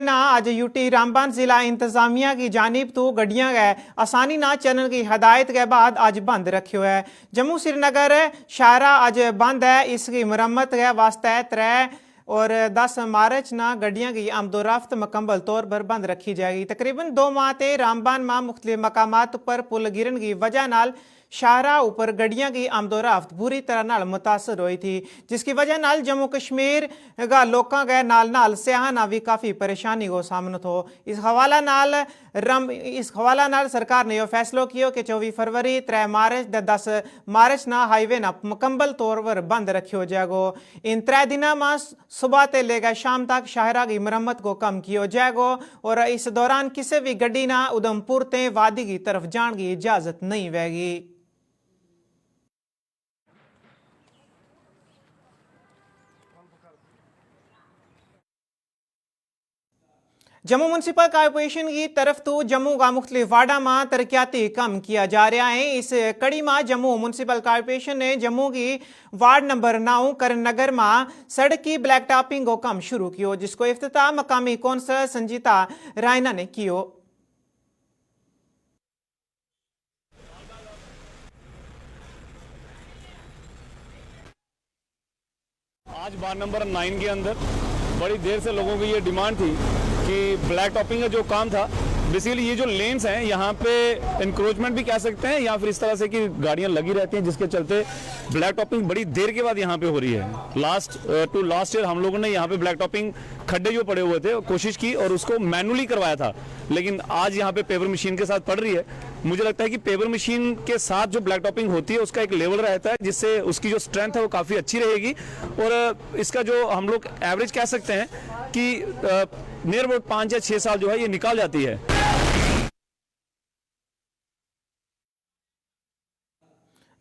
ना आज यूटी रामबन जिला इंतजामिया की जानिब तो गड्डियां गए आसानी ना चलने की हदायत के बाद आज बंद रखियो है। जम्मू श्रीनगर शाहरा आज बंद है। इसकी मरम्मत के वास्ते 3 और 10 मार्च ना गड्डियां की आमदोरफ्त मुकम्मल तौर पर बंद रखी जाएगी। तकरीबन 2 माह से रामबन में मुख्तलिफ मकामात पर पुल गिरन की वजह नाल शाहरा ऊपर गड्डियां की आमदोरफ्त बुरी तरह नाल मुतासर हुई थी, जिसकी वजह नाल जम्मू कश्मीर का लोगों के नाल सियाहाना भी काफ़ी परेशानी को सामना हो। इस हवाला नाल सरकार ने यह फैसलो किया कि 24 फरवरी 3 मार्च 10 मार्च ना हाईवे ना मुकम्मल तौर पर बंद रखियो जाएगो। इन 3 दिनों में सुबह से लेकर शाम तक शाहरा की मरम्मत को कम किया जाएगो और इस दौरान किसी भी गड्डी ना उधमपुर ते वादी की तरफ जाने की इजाजत नहीं रहेगी। जम्मू म्यूनसिपल कॉर्पोरेशन की तरफ तो जम्मू का मुख्तलिफ वार्डा में तरक्याती काम किया जा रहा है। इस कड़ी में जम्मू म्यूनसिपल कॉर्पोरेशन ने जम्मू की वार्ड नंबर 9 करण नगर में सड़क की ब्लैक टॉपिंग को काम शुरू किया, जिसको इफ्तिताह मकामी कौंसलर संजीता रायना ने किया। आज वार्ड नंबर 9 के अंदर बड़ी देर से लोगों की ये डिमांड थी कि ब्लैक टॉपिंग का जो काम था, बेसिकली ये जो लेन्स हैं यहाँ पे इंक्रोचमेंट भी कह सकते हैं या फिर इस तरह से कि गाड़ियाँ लगी रहती हैं, जिसके चलते ब्लैक टॉपिंग बड़ी देर के बाद यहाँ पे हो रही है। लास्ट ईयर हम लोगों ने यहाँ पे ब्लैक टॉपिंग खड्डे जो पड़े हुए थे कोशिश की और उसको मैनुअली करवाया था, लेकिन आज यहाँ पे पेपर मशीन के साथ पड़ रही है। मुझे लगता है कि पेपर मशीन के साथ जो ब्लैक टॉपिंग होती है उसका एक लेवल रहता है, जिससे उसकी जो स्ट्रेंथ है वो काफ़ी अच्छी रहेगी और इसका जो हम लोग एवरेज कह सकते हैं कि नियर अबाउट 5 या 6 साल जो है ये निकाल जाती है।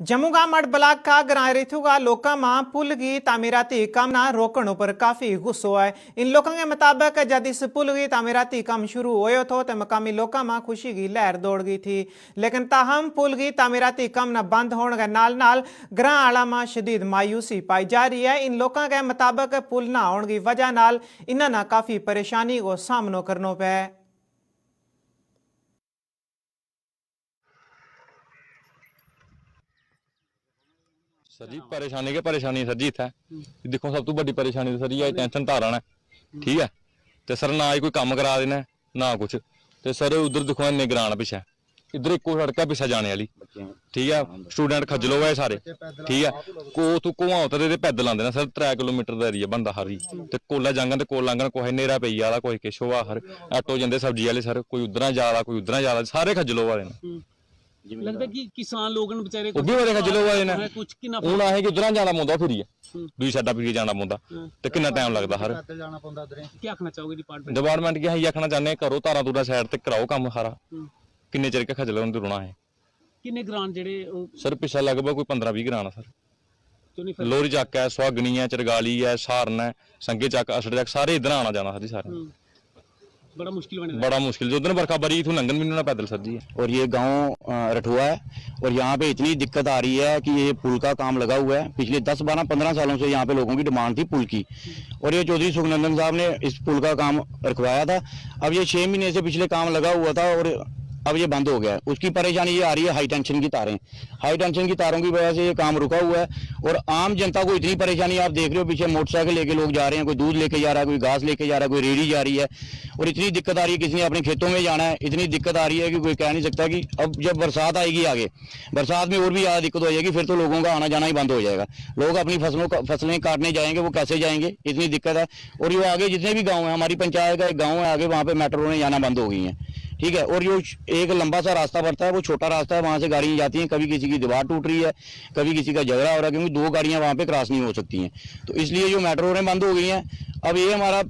जम्मू का मड ब्लॉक का ग्रां रेथुगा लोका में पुल की तामीराती काम ना रोकने पर काफी गुस्सा है। इन लोगों के मुताबिक जब इस पुल की तामीराती काम शुरू हुए तो मकामी लोगों में खुशी की लहर दौड़ गई थी, लेकिन ताहम पुल की तामीराती काम न बंद होने के नाल ग्रां आला में शदीद मायूसी पाई जा रही है। इन लोगों के मुताबिक पुल ना होने की वजह नाल इन्हें काफी परेशानी को सामना करना पे। सर जी परेशानी सर जी इत्थै देखो सब तो बड़ी परेशानी सर जी टेंशन धारण है, ठीक है। तो सर ना ही कोई काम करा देना ना कुछ, तो सर उधर देखो इन्ने ग्रां पिछे इधर एक सड़क है पिछे जाने वाली, ठीक है। स्टूडेंट खज्जल हो गए सारे, ठीक है। को घुआ उतरते पैदल आते सर 3 किलोमीटर का एरिया बनता हर तो कोला जांगन तो कोल लांगन कोई नेरा पई आला कोई किश होआ हर आटो जाते सब्जी वाले सर कोई उधर जा कोई उधर जा सारे खज्जल हो गए। लगदा कि किसान लोगन बेचारे ਉਹ ਵੀ ਬੜੇ ਖੱਜਲ ਹੋਏ ਨੇ ਹੁਣ ਆਹੇ ਕਿ ਉਧਰਾਂ ਜਾਣਾ ਪਉਂਦਾ ਫਿਰ दूई साइडा फिर जाना पौंदा ते कितना टाइम लगदा हर क्या आखना चाहोगे डिपार्टमेंट की यही आखना चाहने करो तारा तुरा साइड ते कराओ काम सारा किन्ने चिर के खजल होंदे रोना है। किन्ने ग्रां जेड़े सर पिछला लगभग कोई 15-20 ग्रां सर लोरी चक है सुहागनी है चरगाली है सहारन है संगे चक असड़ चक सारे इधर आना जाना सर सारे बड़ा मुश्किल जो दिन बरखा बरी इथों लंघन भी ना पैदल सर जी। और ये गांव रठुआ है और यहाँ पे इतनी दिक्कत आ रही है कि ये पुल का काम लगा हुआ है। पिछले 10-12-15 सालों से यहाँ पे लोगों की डिमांड थी पुल की और ये चौधरी सुखनंदन साहब ने इस पुल का काम रखवाया था। अब ये 6 महीने से पिछले काम लगा हुआ था और अब ये बंद हो गया है। उसकी परेशानी ये आ रही है हाई टेंशन की तारों की वजह से ये काम रुका हुआ है और आम जनता को इतनी परेशानी आप देख रहे हो। पीछे मोटरसाइकिल लेके लोग जा रहे हैं, कोई दूध लेके जा रहा है, कोई घास लेके जा रहा है, कोई रेड़ी जा रही है और इतनी दिक्कत आ रही है। किसी ने अपने खेतों में जाना है, इतनी दिक्कत आ रही है कि कोई कह नहीं सकता कि अब जब बरसात आएगी आगे बरसात में और भी ज़्यादा दिक्कत हो जाएगी, फिर तो लोगों का आना जाना ही बंद हो जाएगा। लोग अपनी फसलें काटने जाएंगे, वो कैसे जाएंगे, इतनी दिक्कत है। और ये आगे जितने भी गाँव हैं, हमारी पंचायत का एक गाँव है आगे, वहाँ पर मेट्रो ने जाना बंद हो गई हैं, ठीक है। और जो एक लंबा सा रास्ता पड़ता है वो छोटा रास्ता है, वहाँ से गाड़ियाँ जाती हैं। कभी किसी की दीवार टूट रही है, कभी किसी का झगड़ा हो रहा है, क्योंकि 2 गाड़ियाँ वहाँ पे क्रॉस नहीं हो सकती हैं। तो इसलिए जो मेट्रो ने बंद हो गई हैं, अब ये हमारा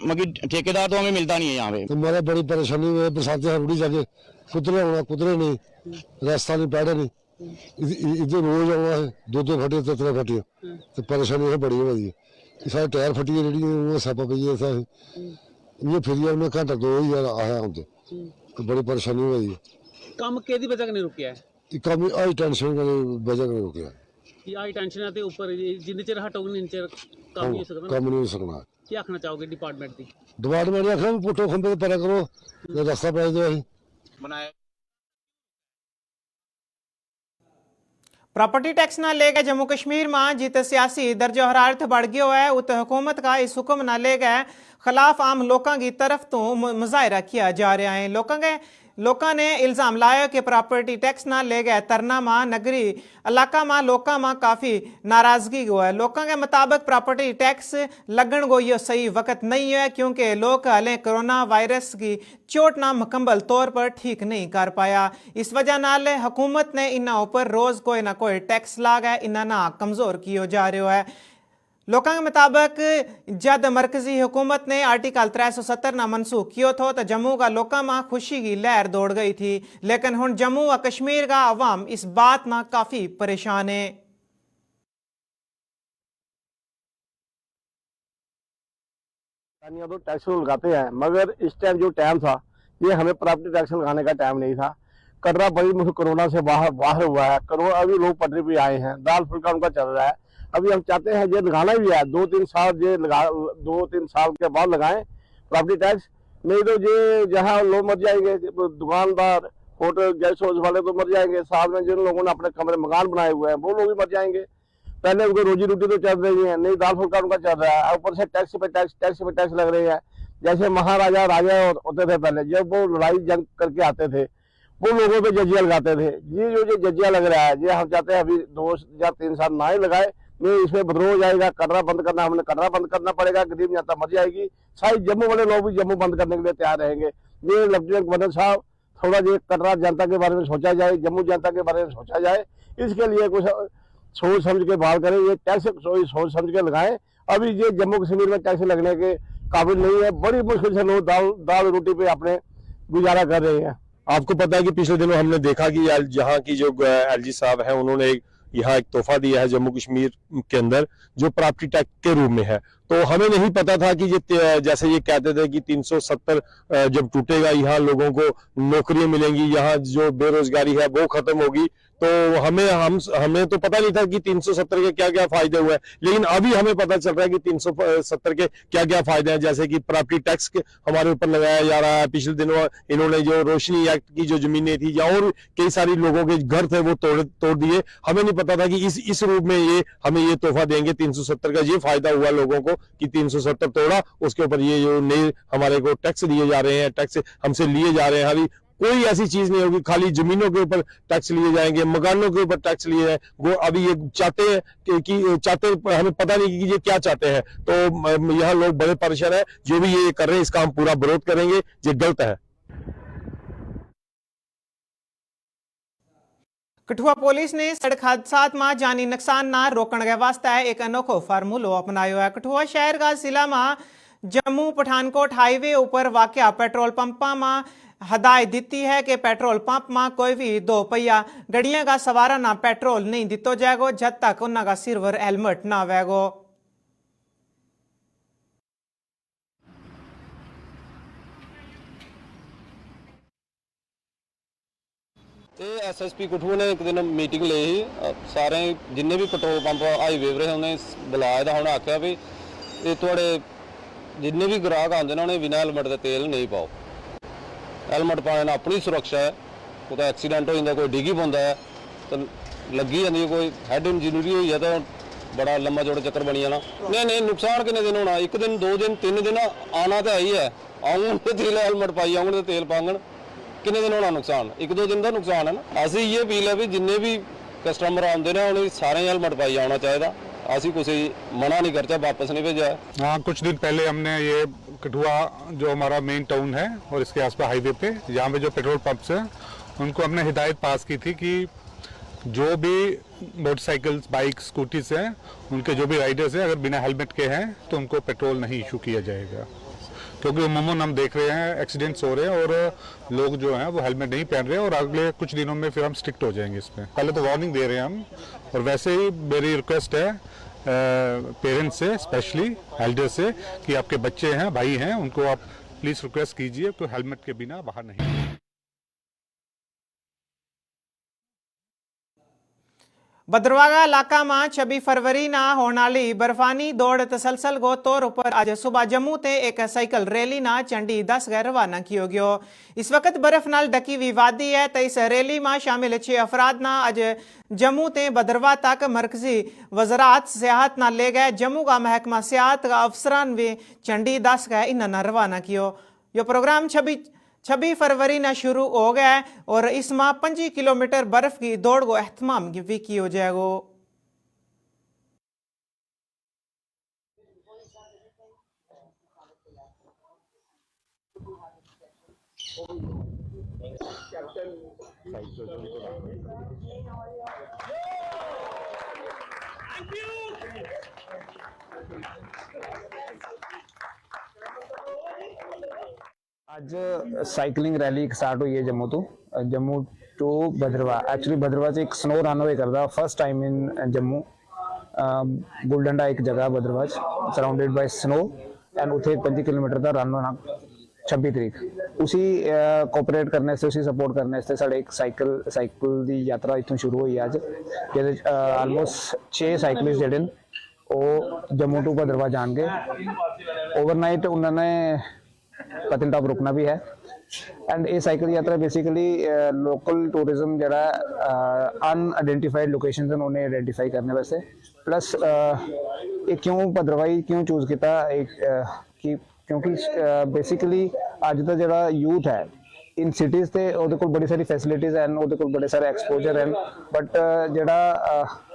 मतलब ठेकेदार तो हमें मिलता नहीं है यहाँ पे। हमारा बड़ी परेशानी है, बरसात रुड़ी जाके कुतरे होना कुतरे नहीं, रास्ता नहीं पैडे नहीं, इधर रोज आना है 2-2 फटे 3 फटे तो परेशानी है बड़ी हो रही है। सारे टायर फटी है रेडी सपा पई है सारी ये फिर उन्हें घंटा 2 ही आया होंगे तो बड़ी परेशानी हो रही है। काम केदी वजह कने रुकिया है? काम आई टेंशन की वजह कने रुकिया है। आई टेंशन है ते ऊपर जिन्ने चिर हटोगे इन्ने चिर काम नहीं हो सकना। काम नहीं हो सकना। ਕੀ ਆਖਣਾ ਚਾਹੋਗੇ ਡਿਪਾਰਟਮੈਂਟ ਦੀ? डिपार्टमेंट ने आखिया भी पुट्ठो खंबे ते परा करो ते रास्ता पाई दो असीं प्रॉपर्टी टैक्स ना लेके जम्मू कश्मीर में जित सियासी दर्जो हरारत बढ़ गया है उत हुकूमत का इस हुक्म ना लेके खिलाफ आम लोगों की तरफ तो मुजाहरा किया जा रहा है। लोगों ने इल्ज़ाम लाया कि प्रॉपर्टी टैक्स ना ले गए तरना मां नगरी इलाका मां लोगों में काफ़ी नाराज़गी हुआ है। लोगों के मुताबिक प्रॉपर्टी टैक्स लगन को ये सही वक्त नहीं है क्योंकि लोग हाले कोरोना वायरस की चोट ना मुकम्मल तौर पर ठीक नहीं कर पाया। इस वजह नाल हुकूमत ने इन्हों ऊपर रोज़ कोई ना कोई टैक्स लाग है इन्हें ना कमज़ोर किया जा रहा है। लोगों के मुताबिक जब मरकजी हुकूमत ने आर्टिकल 370 ना मनसूख किया था तो जम्मू का लोगों में खुशी की लहर दौड़ गई थी, लेकिन हुण जम्मू व कश्मीर का अवाम इस बात में काफ़ी परेशान है। तो टैक्स लगाते हैं मगर इस टाइम जो टाइम था ये हमें प्रॉपर्टी टैक्स लगाने का टाइम नहीं था। कटरा बड़ी मुझे कोरोना से बाहर हुआ है, कोरोना अभी लोग पटरी पे आए हैं, दाल फुल्का उनका चल रहा है। अभी हम चाहते हैं ये लगाना भी है 2-3 साल, ये 2-3 साल के बाद लगाएं प्रॉपर्टी टैक्स, नहीं तो ये जहाँ लोग मर जाएंगे, दुकानदार होटल गेस्ट हाउस वाले तो मर जाएंगे, साथ में जिन लोगों ने अपने कमरे मकान बनाए हुए हैं वो लोग भी मर जाएंगे। पहले उनको रोजी रोटी तो चल रही है, नहीं दाल फुल्का उनका चल रहा है, ऊपर से टैक्स पे टैक्स लग रहे हैं। जैसे महाराजा राजा होते थे पहले, जब वो लड़ाई जंग करके आते थे वो लोगों पे जजिया लगाते थे। ये जो जजिया लग रहा है ये हम चाहते हैं अभी 2 या 3 साल ना ही लगाए, नहीं इसमें बदलाव हो जाएगा। कटरा बंद करना, हमने कटरा बंद करना पड़ेगा, गरीब जनता मर जाएगी। सारी जम्मू वाले लोग भी जम्मू बंद करने के लिए तैयार रहेंगे। ये लेफ्टिनेंट गवर्नर साहब थोड़ा ये कटरा जनता के बारे में सोचा जाए, जम्मू जनता के बारे में सोचा जाए, इसके लिए कुछ सोच समझ के बात करें। ये टैक्स सोच समझ के लगाएं। अभी ये जम्मू कश्मीर में टैक्स लगने के काबिल नहीं है, बड़ी मुश्किल से लोग दाल रोटी पे अपने गुजारा कर रहे हैं। आपको पता है कि पिछले दिनों हमने देखा कि यहाँ की जो एलजी साहब हैं उन्होंने यहाँ एक तोहफा दिया है जम्मू कश्मीर के अंदर जो प्रॉपर्टी टैक्स के रूप में है। तो हमें नहीं पता था कि ये जैसे ये कहते थे कि 370 जब टूटेगा यहाँ लोगों को नौकरियां मिलेंगी, यहाँ जो बेरोजगारी है वो खत्म होगी। तो हमें तो पता नहीं था कि 370 के क्या क्या फायदे हुए हैं, लेकिन अभी हमें पता चल रहा है कि 370 के क्या क्या फायदे हैं। जैसे कि प्रॉपर्टी टैक्स हमारे ऊपर लगाया जा रहा है। पिछले दिनों इन्होंने जो रोशनी एक्ट की जो जमीनें थी या और कई सारी लोगों के घर थे वो तोड़ दिए। हमें नहीं पता था कि इस रूप में ये हमें ये तोहफा देंगे 370 का। ये फायदा हुआ लोगों को कि 370 तोड़ा, उसके ऊपर ये जो नए हमारे को टैक्स दिए जा रहे हैं, टैक्स हमसे लिए जा रहे हैं। अभी कोई ऐसी चीज नहीं होगी खाली जमीनों के ऊपर टैक्स लिए जाएंगे, मकानों के ऊपर टैक्स लिए जाए। वो अभी ये चाहते हैं कि चाहते हमें पता नहीं कि ये क्या चाहते हैं। तो यहाँ लोग बड़े परेशान है। जो भी ये कर रहे हैं इसका हम पूरा विरोध करेंगे, ये गलत है। कठुआ पुलिस ने सड़क हादसात में जानी नुकसान ना रोकने के वास्ते एक अनोखो फार्मूलो अपनाया है। कठुआ शहर का जिला में जम्मू पठानकोट हाईवे ऊपर वाक़या पेट्रोल पंपा में हदायत दी है कि पेट्रोल पंप में कोई भी 2 पहिया गड्डियां का सवारा ना पेट्रोल नहीं दितो जाएगो जब तक उनका सिल्वर हेलमेट ना वेगो। SSP कठुआ ने एक दिन मीटिंग ली ही, सारे जिन्ने भी पेट्रोल पंप हाईवे पर उन्हें बुलाया था, उन्हें आख्या भी ये थोड़े जिन्ने भी ग्राहक आते हैं उन्हें बिना हेलमेट के तेल नहीं पाओ। हेलमेट पाने ना अपनी सुरक्षा है, कोई एक्सीडेंट हो जाता, कोई डिगी पाता है तो लगी जाती है, कोई हैड इंजरी हुई है तो बड़ा लंबा चौड़ा चक्कर बनी जाना। नहीं नुकसान कितने दिन होना, 1 दिन 2 दिन 3 दिन आना तो है ही है। आऊँ तो तेल हेलमेट पाई आऊँ तो तेल पांगन, कितने दिन होना नुकसान, 1-2 दिन का नुकसान है ना। असी ये अपील है भी जिन्ने भी कस्टमर आते हैं उन्हें सारे हेलमेट पाई आना चाहिए। असी कुछ मना नहीं करते, वापस नहीं भेजा है। हाँ, कुछ दिन पहले हमने ये कठुआ जो हमारा मेन टाउन है और इसके आसपास हाईवे पे यहाँ पे जो पेट्रोल पंप्स हैं उनको हमने हिदायत पास की थी कि जो भी मोटरसाइकिल्स, बाइक, स्कूटीज हैं उनके जो भी राइडर्स हैं अगर बिना हेलमेट के हैं तो उनको पेट्रोल नहीं इशू किया जाएगा। क्योंकि अमूमन हम देख रहे हैं एक्सीडेंट्स हो रहे हैं और लोग जो हैं वो हेलमेट नहीं पहन रहे हैं और अगले कुछ दिनों में फिर हम स्ट्रिक्ट हो जाएंगे इसमें। पहले तो वार्निंग दे रहे हैं हम, और वैसे ही मेरी रिक्वेस्ट है पेरेंट्स से, स्पेशली एल्डर से, कि आपके बच्चे हैं, भाई हैं, उनको आप प्लीज़ रिक्वेस्ट कीजिए तो हेलमेट के बिना बाहर नहीं। भद्रवाह इलाका में 26 फरवरी ना होने वाली बर्फानी दौड़ तसलसल गो तौर पर आज सुबह जम्मू ते एक साइकिल रैली ना चंडी 10 गए रवाना किया गयो। इस वक्त बर्फ नाल ढकी हुई वादी है तो इस रैली में शामिल 6 अफराद ना आज जम्मू ते भद्रवाह तक मरकजी वज़रात सियाहत ना ले गए। जम्मू का महकमा सियाहत का अफसरान भी चंडी 10 गए इन्हें रवाना कियो। यो प्रोग्राम 26 फरवरी ना शुरू हो गया है और इसमें 25 किलोमीटर बर्फ की दौड़ को एहतमाम भी किया जाएगा। ਅੱਜ ਸਾਈਕਲਿੰਗ ਰੈਲੀ ਸਟਾਰਟ ਹੋਈ ਹੈ ਜੰਮੂ ਟੂ ਭਦਰਵਾਹ। ਐਕਚੁਅਲੀ ਭਦਰਵਾਹ 'ਚ ਇੱਕ ਸਨੋ ਰਨ ਹੋਏ ਕਰਦਾ ਫਸਟ ਟਾਈਮ ਇਨ ਜੰਮੂ। ਗੁਲਡੰਡਾ ਇੱਕ ਜਗ੍ਹਾ ਭਦਰਵਾਹ 'ਚ ਸਰਾਊਂਡਡ ਬਾਈ ਸਨੋ ਐਂਡ ਉੱਥੇ 25 ਕਿਲੋਮੀਟਰ ਦਾ ਰਨ ਹੋਣਾ 26 ਤਰੀਕ। ਉसी ਕੋਆਪਰੇਟ ਕਰਨੇ से उसी सपोर्ट करने से साढ़े एक साइकिल ਦੀ ਯਾਤਰਾ ਇੱਥੋਂ ਸ਼ੁਰੂ ਹੋਈ ਅੱਜ, ਜਿਹਦੇ ਆਲਮੋਸਟ 6 ਸਾਈਕਲਿਸਟ ਜਿਹੜੇ ਉਹ ਜੰਮੂ ਟੂ ਭਦਰਵਾਹ ਜਾਣਗੇ। ਓਵਰਨਾਈਟ ਉਹਨਾਂ ਨੇ पतनटॉप रुकना भी है एंड ये साइकिल यात्रा बेसिकली लोकल टूरिज्म जरा अनआइडेंटिफाइड लोकेशंस उन्हें आइडेंटिफाई करने वास्ते प्लस ये क्यों भद्रवाही क्यों चूज किया कि क्योंकि बेसिकली अज का जरा यूथ है इन सिटीज़ ते उहदे कोल बड़ी सारी फैसिलिटीज़ हैं, उहदे कोल बड़े सारे एक्सपोजर हैं, बट जरा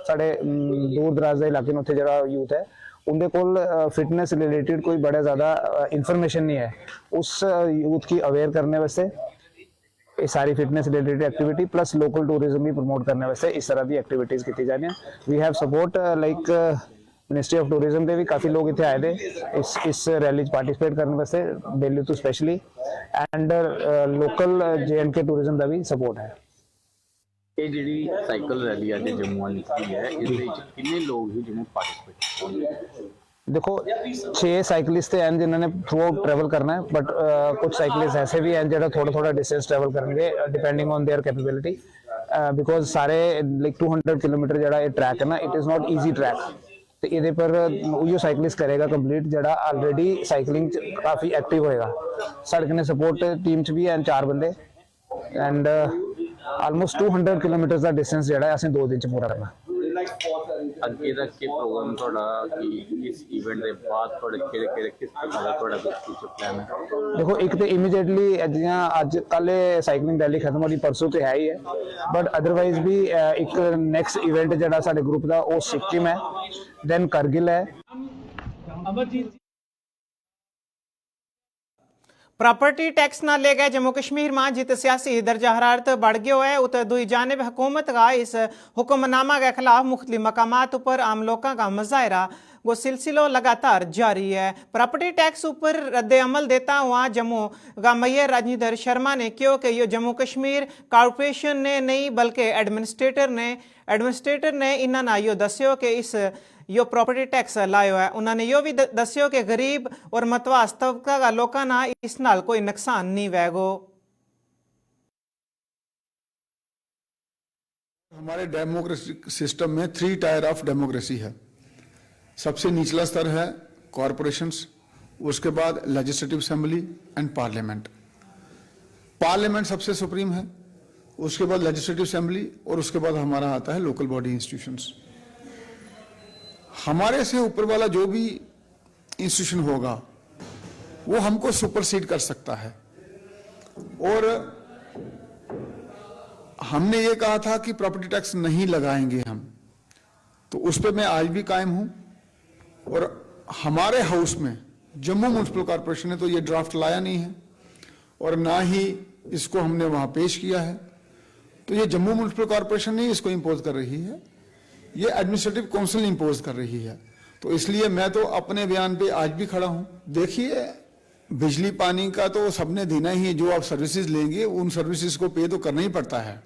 साढ़े दूर दराज के इलाके में उत्थे जरा यूथ है उनके कोल फिटनेस रिलेटेड कोई बड़ा ज़्यादा इंफॉर्मेशन नहीं है। उस यूथ की अवेयर करने वास्ते ये सारी fitness related activity plus local tourism भी प्रमोट करने वास्ते इस तरह की एक्टिविटीज़ की जा रही हैं। We have support like ministry of tourism के भी काफ़ी लोग इतने आए थे इस रैली पार्टिसिपेट करने वास्ते, दिल्ली तो specially, and local JNK tourism का भी सपोर्ट है। ਇਹ ਜਿਹੜੀ ਸਾਈਕਲ ਰੈਲੀ ਅੱਜ ਜੰਮੂ ਵਾਲੀ ਨਿਕਲੀ ਹੈ ਇਹਦੇ ਵਿੱਚ ਕਿੰਨੇ ਲੋਕ ਹੀ ਜਿਹਨੇ ਪਾਰਟਿਸਿਪੇਟ? देखो 6 साइकिलिस्ट हैं जिन्होंने थ्रू आउट ट्रैवल करना है, बट कुछ साइकिलिस्ट ऐसे भी हैं जो थोड़ा डिस्टेंस ट्रैवल करेंगे depending on their capability, because सारे लाइक 200 किलोमीटर जो ये ट्रैक है ना, it is not easy track. तो ये पर उयो साइकिलिस्ट करेगा कंप्लीट जरा ऑलरेडी साइकिलिंग काफ़ी एक्टिव होएगा। साढ़े कन्नै सपोर्ट टीम च भी हैं 4 बंदे एंड ऑलमोस्ट 200 किलोमीटर का डिस्टेंस जो असें 2 दिन च पूरा करना। ਅੱਗੇ ਦਾ ਕੀ ਪ੍ਰੋਗਰਾਮ ਤੁਹਾਡਾ ਕਿ ਇਸ ਇਵੈਂਟ ਦੇ ਬਾਅਦ ਤੁਹਾਡੇ ਕਿਹੜੇ ਕਿਸ ਤਰ੍ਹਾਂ ਦਾ ਤੁਹਾਡਾ ਫਿਊਚਰ ਪਲਾਨ ਹੈ? देखो एक तो इमीडिएटली अज कल साइकिलिंग रैली खत्म हो रही, परसों तो है ही है, बट अदरवाइज भी एक नैक्सट इवेंट जो साडे ग्रुप का वो सिक्किम है, दैन करगिल है। प्रॉपर्टी टैक्स ना ले गए जम्मू कश्मीर में जित सियासी दर्जा हरारत बढ़ गया है, उत दूई जानिब हुकूमत का इस हुक्मनामा के खिलाफ मुख्तलिफ मकामात पर आम लोगों का मुजाहरा वो सिलसिला लगातार जारी है। प्रॉपर्टी टैक्स ऊपर रद्द अमल देता हुआ जम्मू का मेयर राजेंद्र शर्मा ने क्यों कि ये जम्मू कश्मीर कॉरपोरेशन ने नहीं बल्कि एडमिनिस्ट्रेटर ने इन्होंने यो दस्यो कि इस यो प्रॉपर्टी टैक्स लायो है। उन्होंने यो भी दस्यो कि गरीब और मतवास तबका का लोगों ना इस नाल कोई नुकसान नहीं वैगो। हमारे डेमोक्रेटिक सिस्टम में 3 टायर ऑफ डेमोक्रेसी है। सबसे निचला स्तर है कॉरपोरेशंस, उसके बाद legislative assembly and parliament. Parliament सबसे सुप्रीम है, उसके बाद लेजिस्लेटिव असेंबली और उसके बाद हमारा आता है लोकल बॉडी इंस्टीट्यूशंस। हमारे से ऊपर वाला जो भी इंस्टीट्यूशन होगा वो हमको सुपरसीड कर सकता है, और हमने ये कहा था कि प्रॉपर्टी टैक्स नहीं लगाएंगे हम, तो उस पर मैं आज भी कायम हूं। और हमारे हाउस में जम्मू म्युनिसिपल कॉरपोरेशन ने तो ये ड्राफ्ट लाया नहीं है और ना ही इसको हमने वहां पेश किया है, तो ये जम्मू म्युनिसिपल कॉरपोरेशन नहीं इसको इंपोज कर रही है, ये एडमिनिस्ट्रेटिव काउंसिल इंपोज कर रही है। तो इसलिए मैं तो अपने बयान पे आज भी खड़ा हूं। देखिए, बिजली पानी का तो सबने देना ही है, जो आप सर्विसेज लेंगे उन सर्विसेज को पे तो करना ही पड़ता है।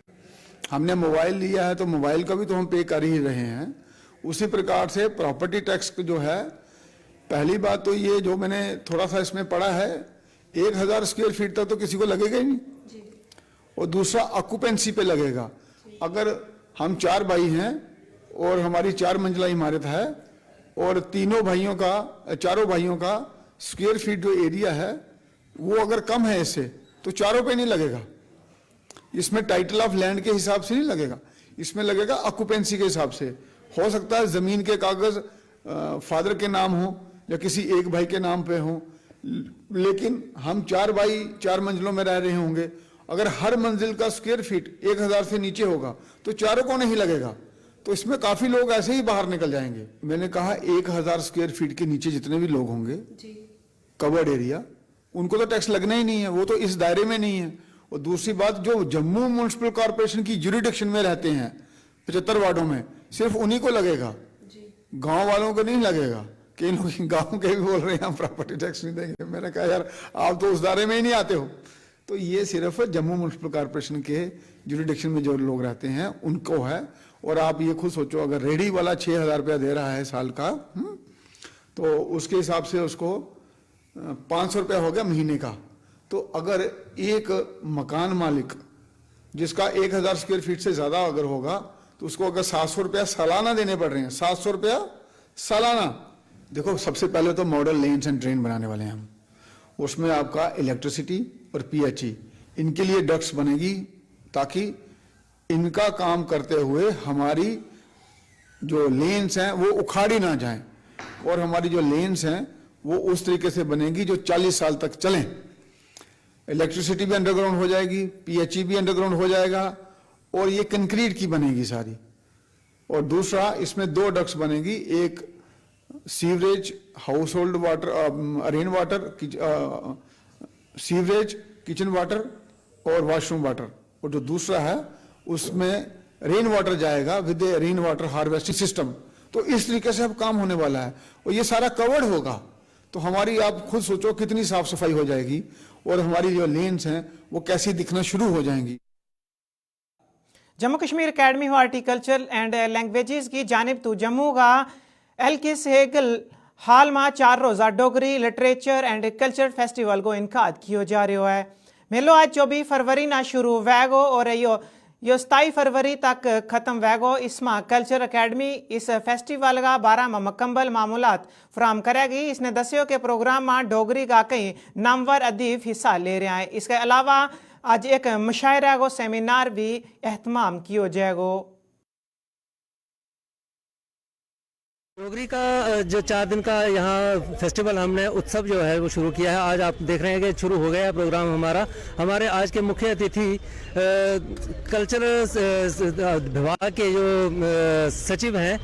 हमने मोबाइल लिया है तो मोबाइल का भी तो हम पे कर ही रहे हैं। उसी प्रकार से प्रॉपर्टी टैक्स जो है, पहली बात तो ये जो मैंने थोड़ा सा इसमें पढ़ा है, 1000 स्क्वायर फीट तक तो किसी को लगेगा ही नहीं, और दूसरा ऑक्यूपेंसी पे लगेगा। अगर हम 4 भाई हैं और हमारी 4 मंजिला इमारत है और चारों भाइयों का स्क्वायर फीट जो एरिया है वो अगर कम है इससे तो चारों पे नहीं लगेगा। इसमें टाइटल ऑफ लैंड के हिसाब से नहीं लगेगा, इसमें लगेगा ऑक्यूपेंसी के हिसाब से। हो सकता है जमीन के कागज फादर के नाम हो या किसी एक भाई के नाम पे हो, लेकिन हम 4 भाई 4 मंजिलों में रह रहे होंगे। अगर हर मंजिल का स्क्वायर फीट 1000 से नीचे होगा तो चारों को नहीं लगेगा, तो इसमें काफी लोग ऐसे ही बाहर निकल जाएंगे। मैंने कहा 1000 स्क्वायर फीट के नीचे जितने भी लोग होंगे कवर्ड एरिया, उनको तो टैक्स लगना ही नहीं है, वो तो इस दायरे में नहीं है। और दूसरी बात, जो जम्मू म्युनिसिपल कॉर्पोरेशन की ज्यूरिडिक्शन में रहते हैं 75 वार्डों में, सिर्फ उन्हीं को लगेगा, गांव वालों को नहीं लगेगा। कई लोग गांव के भी बोल रहे हैं हम प्रॉपर्टी टैक्स नहीं देंगे। मैंने कहा यार आप तो उस दायरे में ही नहीं आते हो। तो ये सिर्फ जम्मू म्युनिसिपल कॉर्पोरेशन के ज्यूरिडिक्शन में जो लोग रहते हैं उनको है। और आप ये खुद सोचो, अगर रेडी वाला 6000 रुपया दे रहा है साल का, तो उसके हिसाब से उसको 500 रुपया हो गया महीने का। तो अगर एक मकान मालिक जिसका 1000 स्क्वायर फीट से ज्यादा अगर होगा तो उसको अगर 700 रुपया सालाना देने पड़ रहे हैं, 700 रुपया सालाना। देखो सबसे पहले तो मॉडल लेन्स एंड ड्रेन बनाने वाले हैं हम, उसमें आपका इलेक्ट्रिसिटी और पीएचई इनके लिए डक्ट्स बनेगी, ताकि इनका काम करते हुए हमारी जो लेन्स हैं वो उखाड़ी ना जाएं, और हमारी जो लेन्स हैं वो उस तरीके से बनेगी जो 40 साल तक चलें। इलेक्ट्रिसिटी भी अंडरग्राउंड हो जाएगी, पीएचई भी अंडरग्राउंड हो जाएगा, और ये कंक्रीट की बनेगी सारी। और दूसरा, इसमें 2 डक्ट्स बनेगी, एक sewerage house hold water, rain water, sewerage kitchen water और वॉशरूम वाटर, और जो दूसरा है उसमें रेन वाटर जाएगा with rain water harvesting system. तो इस तरीके से अब काम होने वाला है और ये सारा कवर्ड होगा। तो हमारी, आप खुद सोचो कितनी साफ सफाई हो जाएगी, और हमारी जो लेन्स हैं वो कैसी दिखना शुरू हो जाएंगी। Jammu Kashmir academy of horticulture and languages की जानिब तो जम्मू का एलकिस हेगल हाल में 4 रोज़ा Dogri literature and culture festival को इनकाद किया जा रहा है। मेलो आज 24 फरवरी ना शुरू वैगो और यो 27 फरवरी तक खत्म वैगो। इसमें कल्चर एकेडमी इस फेस्टिवल का 12 में मुकम्मल मामूलात फ्राहम करेगी। इसने दस्यो के प्रोग्राम में डोगरी का कई नामवर अदीब हिस्सा ले रहे हैं। इसके अलावा आज एक मुशायरा को सेमिनार भी एहतमाम किया जाएगा। डोगरी का जो 4 दिन का यहाँ फेस्टिवल हमने उत्सव जो है वो शुरू किया है। आज आप देख रहे हैं कि शुरू हो गया प्रोग्राम हमारा। हमारे आज के मुख्य अतिथि कल्चर विभाग के जो सचिव हैं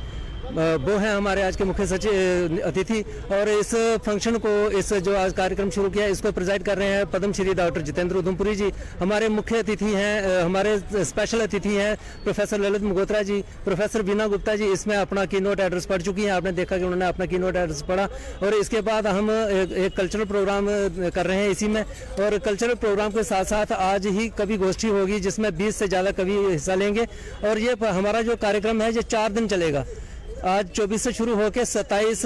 वो हैं हमारे आज के मुख्य सचिव अतिथि। और इस फंक्शन को, इस जो आज कार्यक्रम शुरू किया है, इसको प्रेजाइड कर रहे हैं पद्मश्री डॉक्टर जितेंद्र उधमपुरी जी। हमारे मुख्य अतिथि हैं, हमारे स्पेशल अतिथि हैं प्रोफेसर ललित मगोत्रा जी, प्रोफेसर बीना गुप्ता जी इसमें अपना कीनोट एड्रेस पढ़ चुकी हैं। आपने देखा कि उन्होंने अपना कीनोट एड्रेस पढ़ा। और इसके बाद हम एक कल्चरल प्रोग्राम कर रहे हैं इसी में। और कल्चरल प्रोग्राम के साथ साथ आज ही कवि गोष्ठी होगी जिसमें 20 से ज़्यादा कवि हिस्सा लेंगे। और ये हमारा जो कार्यक्रम है ये 4 दिन चलेगा। आज 24 से शुरू होकर 27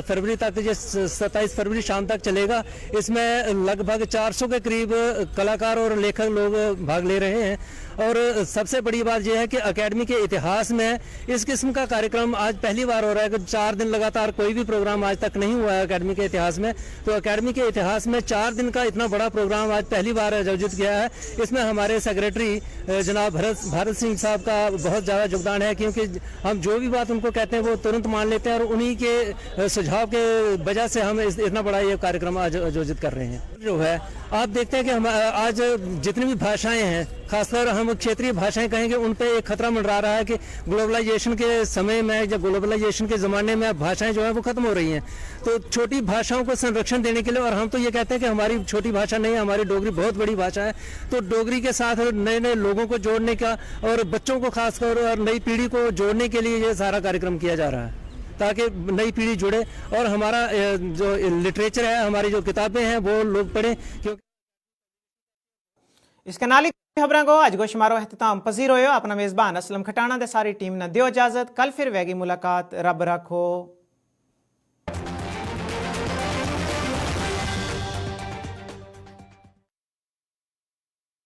फरवरी तक, जो 27 फरवरी शाम तक चलेगा। इसमें लगभग 400 के करीब कलाकार और लेखक लोग भाग ले रहे हैं। और सबसे बड़ी बात यह है कि एकेडमी के इतिहास में इस किस्म का कार्यक्रम आज पहली बार हो रहा है कि 4 दिन लगातार कोई भी प्रोग्राम आज तक नहीं हुआ है एकेडमी के इतिहास में। तो एकेडमी के इतिहास में 4 दिन का इतना बड़ा प्रोग्राम आज पहली बार आयोजित किया है। इसमें हमारे सेक्रेटरी जनाब भारत सिंह साहब का बहुत ज़्यादा योगदान है, क्योंकि हम जो भी बात उनको कहते हैं वो तुरंत मान लेते हैं और उन्हीं के सुझाव के वजह से हम इतना बड़ा ये कार्यक्रम आज आयोजित कर रहे हैं। जो है आप देखते हैं कि हम आज जितनी भी भाषाएं हैं, खासकर हम क्षेत्रीय भाषाएं कहेंगे, उन पे एक खतरा मंडरा रहा है कि ग्लोबलाइजेशन के समय में या ग्लोबलाइजेशन के ज़माने में भाषाएं जो है वो खत्म हो रही हैं। तो छोटी भाषाओं को संरक्षण देने के लिए, और हम तो ये कहते हैं कि हमारी छोटी भाषा नहीं है, हमारी डोगरी बहुत बड़ी भाषा है। तो डोगरी के साथ नए नए लोगों को जोड़ने का और बच्चों को खासकर और नई पीढ़ी को जोड़ने के लिए ये सारा कार्यक्रम किया जा रहा है, ताकि नई पीढ़ी जुड़े और हमारा जो लिटरेचर है, हमारी जो किताबें हैं वो लोग पढ़ें। क्योंकि इसके नाली खबरों को आज गोशमारो अहतमाम पजीर हो। अपना मेज़बान असलम खटाना दे सारी टीम ने दियो इजाजत। कल फिर वेगी मुलाकात। रब रखो।